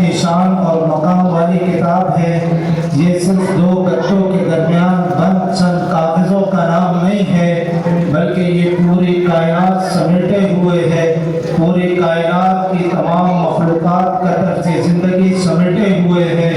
عظیم شان اور مقام والی کتاب ہے۔ یہ صرف دو گٹوں کے درمیان بند چند کاغذوں کا نام نہیں ہے، بلکہ یہ پوری کائنات سمیٹے ہوئے ہے، پوری کائنات کی تمام مخلوقات کا طرز زندگی سمیٹے ہوئے ہے۔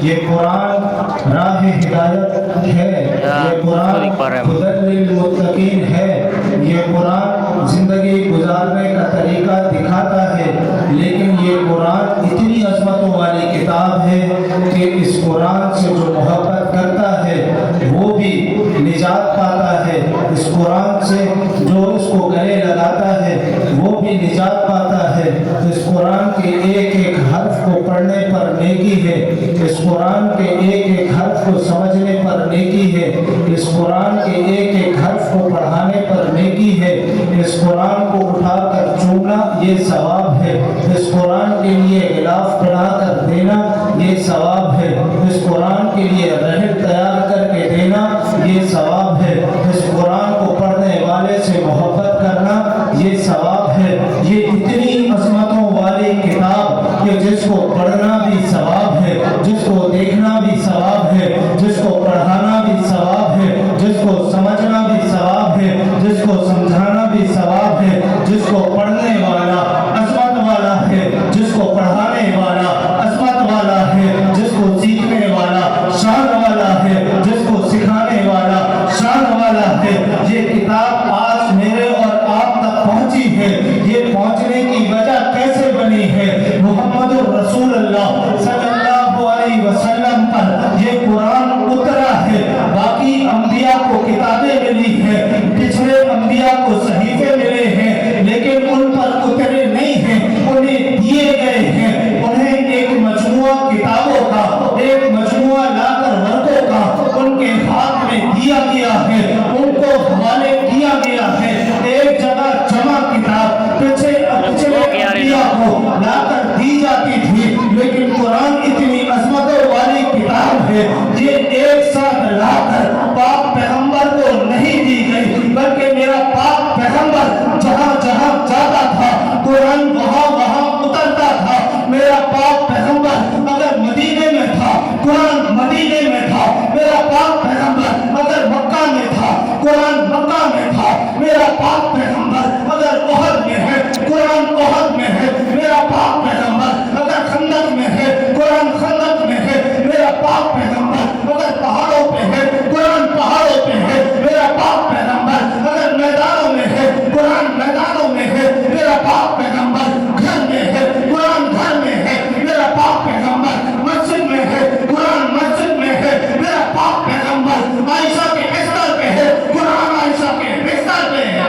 یہ قرآن راہ ہدایت ہے، یہ قرآن ہدی للمتقین ہے، یہ قرآن زندگی گزارنے کا طریقہ دکھاتا ہے۔ لیکن یہ قرآن اتنی عظمتوں والی کتاب ہے کہ اس قرآن سے جو محبت کرتا ہے وہ بھی نجات پاتا ہے، اس قرآن سے جو اس کو گلے لگاتا ہے وہ بھی نجات پاتا ہے۔ اس قرآن کے ایک ایک حرف کو پڑھنے پر نیکی ہے، اس قرآن کے ایک ایک حرف کو سمجھنے پر نیکی ہے، اس قرآن کے ایک ایک حرف کو پڑھانے پر نیکی ہے، اس قرآن کو اٹھا کر چومنا یہ ثواب ہے، اس قرآن کے لیے غلاف بنا کر دینا یہ ثواب ہے، اس قرآن کے لیے رحم تیار کر کے دینا یہ ثواب ہے، اس قرآن کو پڑھنے والے سے محبت کرنا یہ ثواب ہے۔ یہ اتنی عظمتوں والی کتاب کہ جس کو پڑھنا بھی ثواب ہے، جس کو دیکھنا بھی ثواب ہے، جس کو پڑھانا بھی ثواب ہے، جس کو سمجھنا بھی ثواب ہے، جس کو سمجھانا بھی ثواب ہے، جس کو پڑھنے والا عظمت والا ہے، جس کو پڑھانے والا عظمت والا ہے، جس کو سیکھنے والا شان والا ہے، جس کو سکھانے والا شان والا ہے۔ یہ کتاب آج میرے اور آپ تک پہنچی ہے، یہ پہنچنے کی وجہ کیسے بنی ہے؟ محمد رسول اللہ صلی اللہ علیہ وسلم پر یہ قرآن اترا ہے۔ باقی انبیاء کو کتابیں ملی ہیں، پچھلے انبیاء کو صحیفے ملے ہیں، لیکن ان پر اترے نہیں ہیں، انہیں دیے گئے ہیں۔ انہیں ایک مجموعہ کتابوں کا، ایک مجموعہ لا کر ورقوں کا ان کے ہاتھ میں دیا گیا ہے، ان کو حوالے کیا گیا ہے۔ ایک جگہ جمع کتاب پچھلے انبیاء کو لا کر دی جاتی تھی، لیکن قرآن اتنی عظمتوں والی کتاب ہے، یہ ایک ساتھ لا کر پاک پیغمبر کو نہیں دی گئی، بلکہ میرا پاک پیغمبر جہاں جہاں جاتا تھا قرآن وہاں وہاں اترتا تھا۔ میرا پاک پیغمبر اگر مدینے میں تھا قرآن مدینے میں تھا، میرا پاک پیغمبر اگر مکہ میں تھا قرآن مکہ میں تھا، میرا پاک پیغمبر اگر احد میں ہے قرآن احد میں ہے، میرا پاک پیغمبر اگر خندق میں ہے قرآن خندق میں ہے، میرا پاک پیغمبر اگر پہاڑوں پہ ہے قرآن پہاڑوں پہ ہے، میرا پاک پیغمبر اگر میدانوں میں ہے قرآن میدانوں میں ہے، میرا پاک پیغمبر گھر میں ہے قرآن گھر میں ہے، میرا پاک پیغمبر مسجد میں ہے قرآن مسجد میں ہے، میرا پاک پیغمبر عائشہ کے بستر پہ ہے قرآن عائشہ کے بستر پہ ہے۔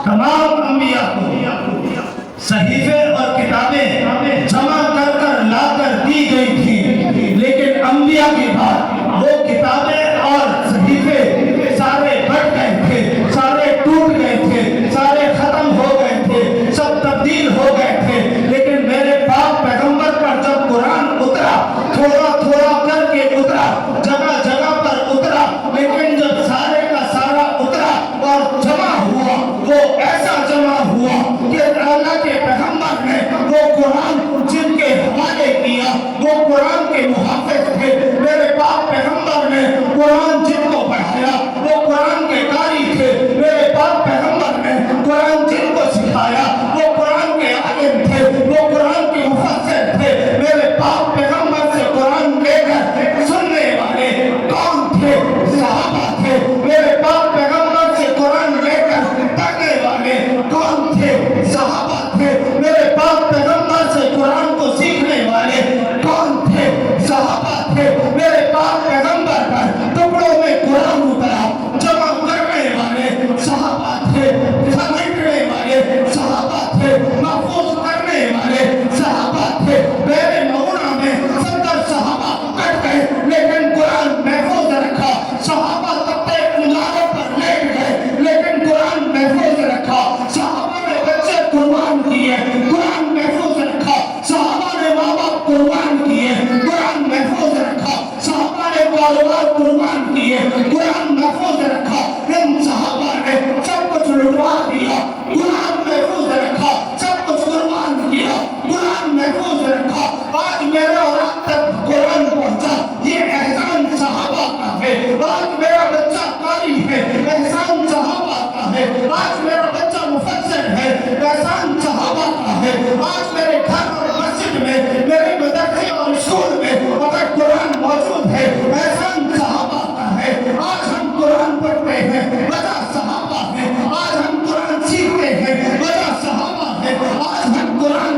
تمام انبیاء کو صحیفے اور کتابیں جمع کر کر لا کر دی گئی تھی، لیکن انبیاء کے بعد وہ کتابیں اور صحیفے سارے بٹ گئے تھے، سارے ٹوٹ گئے تھے، سارے ختم ہو گئے تھے، سب تبدیل ہو گئے تھے۔ لیکن میرے پاک پیغمبر پر جب قرآن اترا، تھوڑا تھوڑا کر کے اترا، جگہ جگہ پر اترا، لیکن جب سارے کا سارا اترا اور جمع ہوا، وہ ایسا جمع ہوا کہ اللہ کے پیغمبر نے وہ قرآن جن کے حوالے کیا، وہ قرآن کے محافظ تھے۔ میرے پاک پیغمبر نے قرآن جن کو پڑھایا وہ قرآن کے قاری تھے، میرے پاک پیغمبر نے قرآن جن کو سکھایا وہ قرآن کے عالم تھے، وہ قرآن کے مفسر تھے۔ میرے پاک پیغمبر سے قرآن لے کر سننے والے کون تھے؟ صحابہ تھے۔ میرے پاک پیغمبر سے قرآن لے کر پڑھنے والے کون تھے؟ صحابہ تھے۔ میرے پاک پیغمبر سے قرآن کو سیکھنے والے کون تھے؟ صحابہ تھے۔ میرے پاک پیغمبر پر ٹکڑوں میں قرآن اترا، جمع کرنے والے صحابہ تھے، سمیٹنے والے صحابہ تھے، محفوظ کرنے والے صحابہ تھے۔ میرے مغنہ میں 70 صحابہ کٹ گئے، لیکن قرآن محفوظ رکھا۔ صحابہ تپے انگاروں پر لیٹ گئے، لیکن قرآن محفوظ رکھا۔ صحابہ نے بچے قربان کیے، قرآن محفوظ رکھا۔ صحابہ نے ماں باپ قربان کیے، قرآن محفوظ رکھا۔ صحابہ نے کاروبار قربان کیے، قرآن محفوظ رکھا۔ ان صحابہ نے سب کچھ لٹوا دیا، قرآن محفوظ رکھا۔ سب کچھ قربان کیا، قرآن